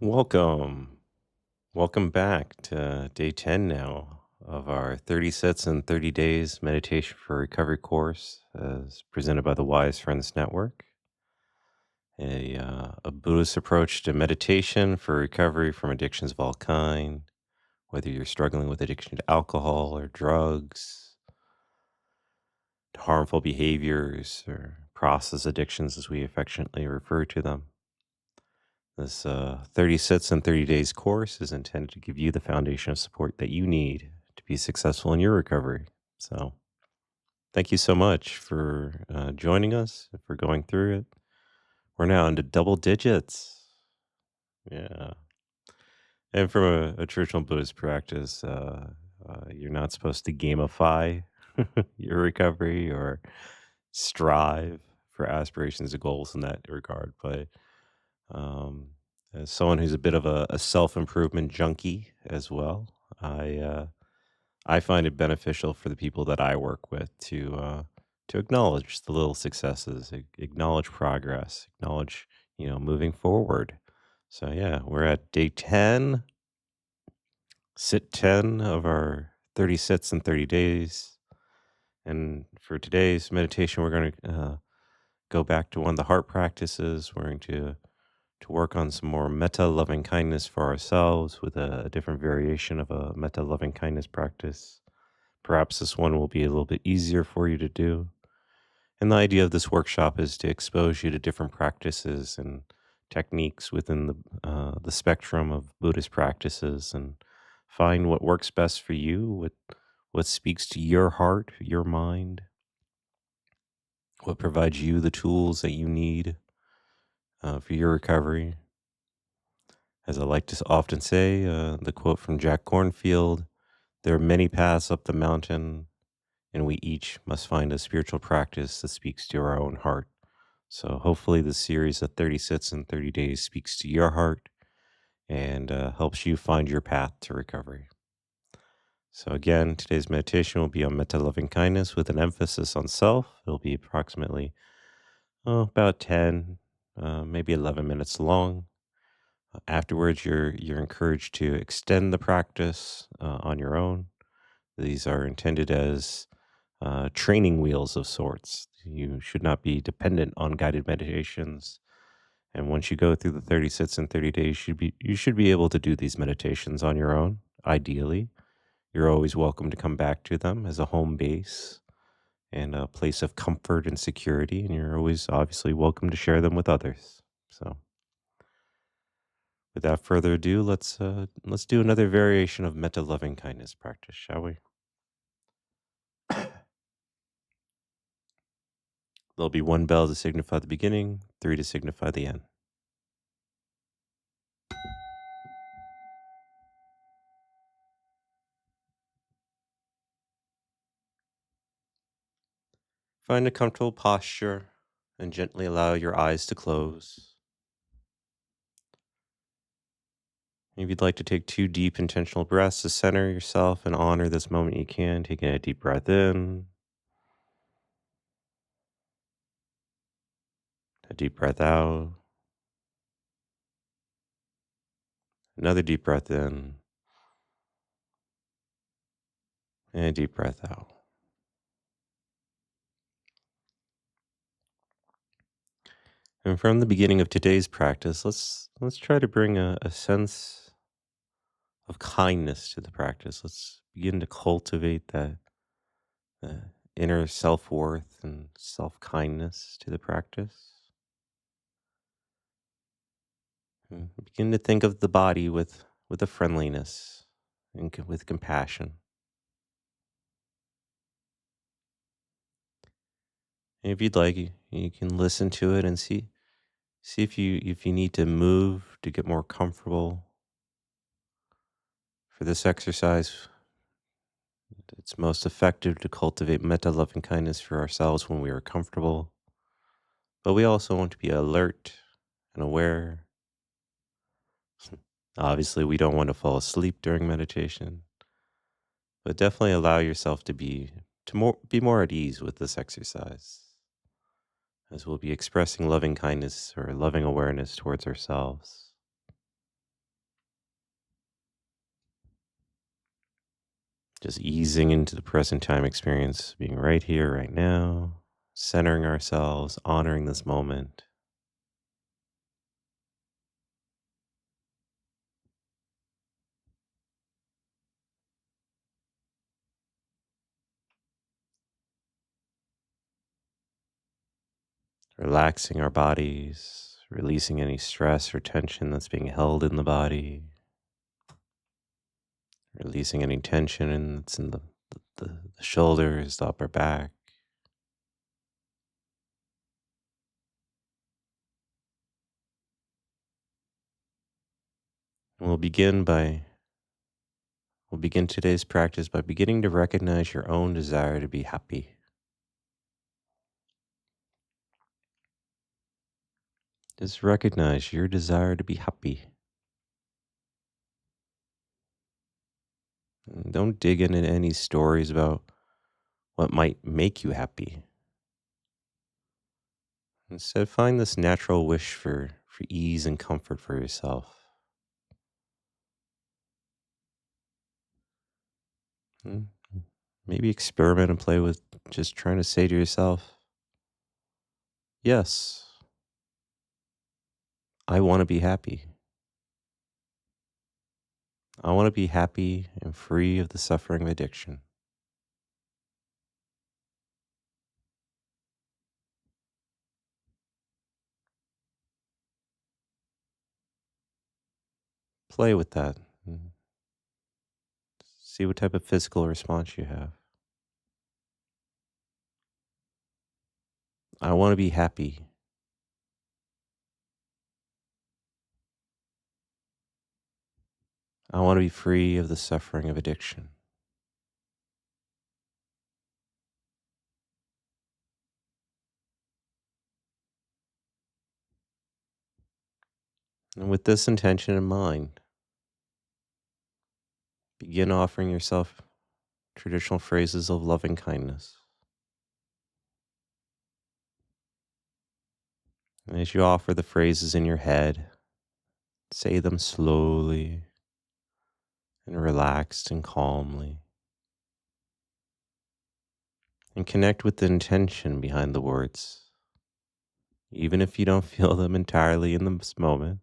Welcome. Welcome back to day 10 now of our 30 Sets in 30 Days Meditation for Recovery course as presented by the Wise Friends Network, a Buddhist approach to meditation for recovery from addictions of all kind, whether you're struggling with addiction to alcohol or drugs, to harmful behaviors or process addictions as we affectionately refer to them. This 30 Sits in 30 Days course is intended to give you the foundation of support that you need to be successful in your recovery. So, thank you so much for joining us, for going through it. We're now into double digits. Yeah. And from a traditional Buddhist practice, you're not supposed to gamify your recovery or strive for aspirations or goals in that regard. But Um, as someone who's a bit of a self improvement junkie as well, I find it beneficial for the people that I work with to acknowledge the little successes, acknowledge progress, acknowledge moving forward. So yeah, we're at day 10, sit 10 of our 30 sits in 30 days. And for today's meditation, we're going to go back to one of the heart practices. We're going to work on some more metta loving kindness for ourselves with a different variation of a metta loving kindness practice. Perhaps this one will be a little bit easier for you to do. And the idea of this workshop is to expose you to different practices and techniques within the spectrum of Buddhist practices and find what works best for you, what speaks to your heart, your mind, what provides you the tools that you need for your recovery. As I like to often say, the quote from Jack Cornfield, there are many paths up the mountain, and we each must find a spiritual practice that speaks to our own heart. So hopefully this series of 30 Sits in 30 Days speaks to your heart and helps you find your path to recovery. So again, today's meditation will be on metta loving kindness with an emphasis on self. It'll be approximately about 10, maybe 11 minutes long. Afterwards, you're encouraged to extend the practice on your own. These are intended as training wheels of sorts. You should not be dependent on guided meditations. And once you go through the 30 sits in 30 days, you should be able to do these meditations on your own. Ideally, you're always welcome to come back to them as a home base and a place of comfort and security. And you're always obviously welcome to share them with others. So. Without further ado, let's do another variation of metta loving kindness practice, shall we? There'll be one bell to signify the beginning, three to signify the end. Find a comfortable posture and gently allow your eyes to close. If you'd like to take two deep intentional breaths to center yourself and honor this moment, you can. Taking a deep breath in, a deep breath out, another deep breath in, and a deep breath out. And from the beginning of today's practice, let's try to bring a sense of kindness to the practice. Let's begin to cultivate that inner self worth and self kindness to the practice. And begin to think of the body with a friendliness and with compassion. And if you'd like, you can listen to it and see if you need to move to get more comfortable. For this exercise, it's most effective to cultivate metta loving kindness for ourselves when we are comfortable. But we also want to be alert and aware. Obviously, we don't want to fall asleep during meditation, but definitely allow yourself to be more at ease with this exercise, as we'll be expressing loving kindness or loving awareness towards ourselves. Just easing into the present time experience, being right here, right now, centering ourselves, honoring this moment. Relaxing our bodies, releasing any stress or tension that's being held in the body, releasing any tension that's in the shoulders, the upper back. And we'll begin today's practice by beginning to recognize your own desire to be happy. Just recognize your desire to be happy. And don't dig into any stories about what might make you happy. Instead, find this natural wish for ease and comfort for yourself. Mm, Maybe experiment and play with just trying to say to yourself, yes, I want to be happy. I want to be happy and free of the suffering of addiction. Play with that. And see what type of physical response you have. I want to be happy. I want to be free of the suffering of addiction. And with this intention in mind, begin offering yourself traditional phrases of loving kindness. And as you offer the phrases in your head, say them slowly and relaxed and calmly. And connect with the intention behind the words. Even if you don't feel them entirely in this moment,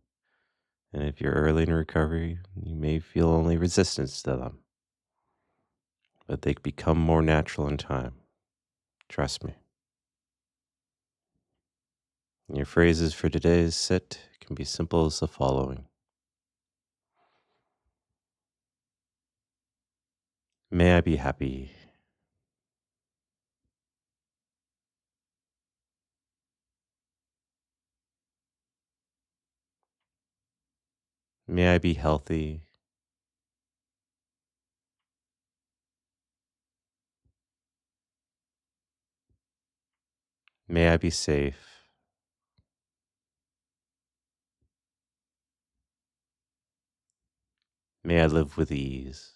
and if you're early in recovery, you may feel only resistance to them, but they become more natural in time. Trust me. And your phrases for today's sit can be simple as the following. May I be happy. May I be healthy. May I be safe. May I live with ease.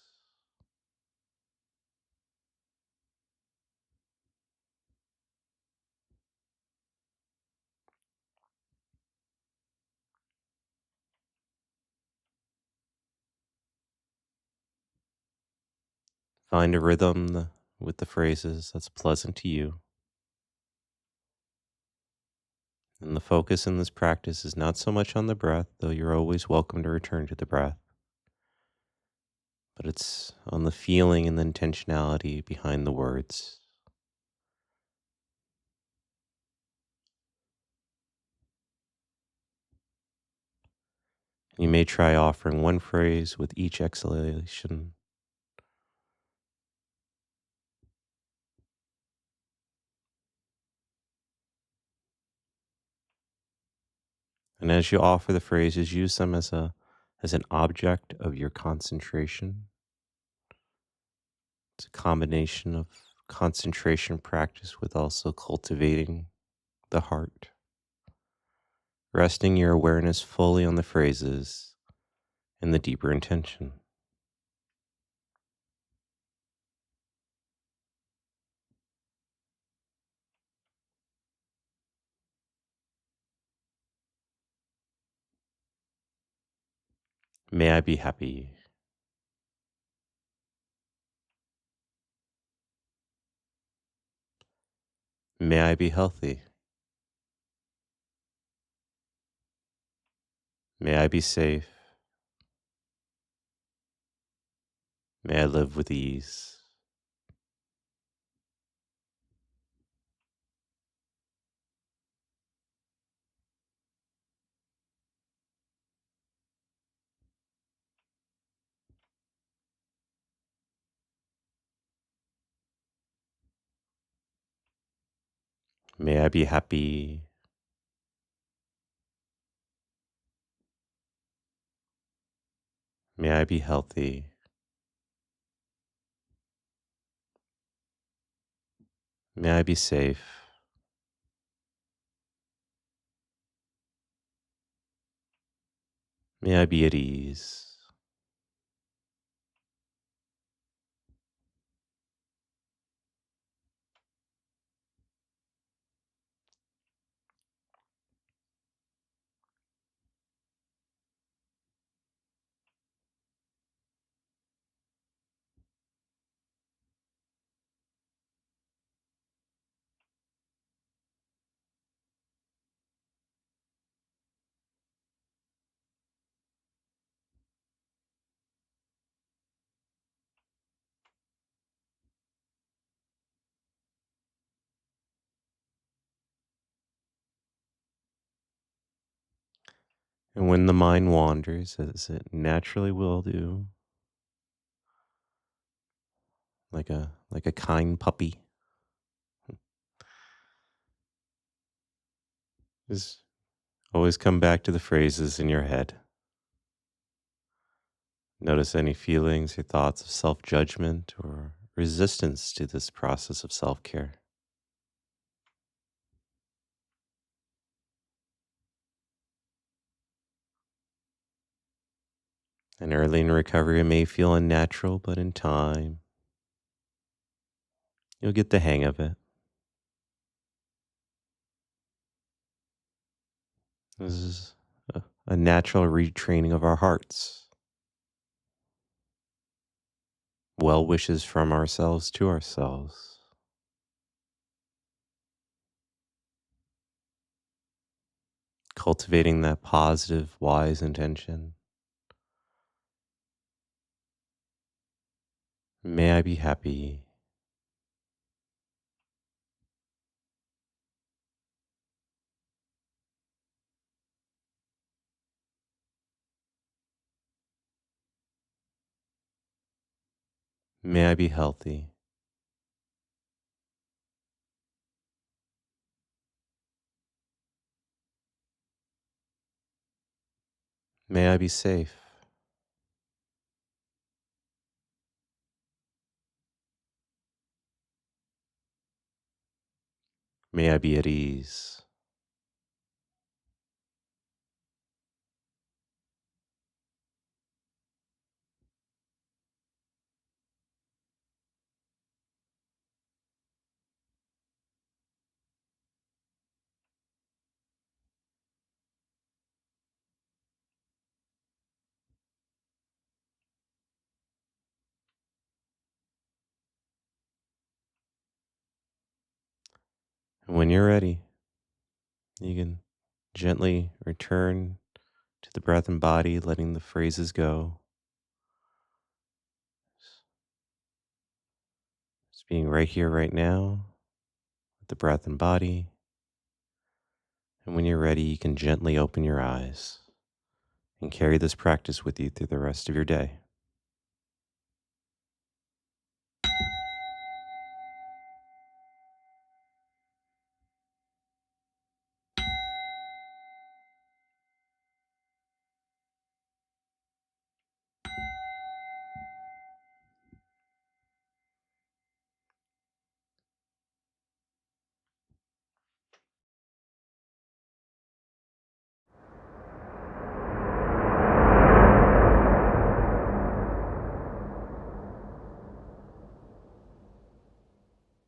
Find a rhythm with the phrases that's pleasant to you. And the focus in this practice is not so much on the breath, though you're always welcome to return to the breath, but it's on the feeling and the intentionality behind the words. You may try offering one phrase with each exhalation. And as you offer the phrases, use them as an object of your concentration. It's a combination of concentration practice with also cultivating the heart. Resting your awareness fully on the phrases and the deeper intention. May I be happy. May I be healthy. May I be safe. May I live with ease. May I be happy. May I be healthy. May I be safe. May I be at ease. And when the mind wanders, as it naturally will do, like a kind puppy, just always come back to the phrases in your head. Notice any feelings or thoughts of self-judgment or resistance to this process of self-care. And early in recovery, it may feel unnatural, but in time, you'll get the hang of it. This is a natural retraining of our hearts. Well wishes from ourselves to ourselves. Cultivating that positive, wise intention. May I be happy. May I be healthy. May I be safe. May I be at ease. And when you're ready, you can gently return to the breath and body, letting the phrases go. Just being right here, right now, with the breath and body. And when you're ready, you can gently open your eyes and carry this practice with you through the rest of your day.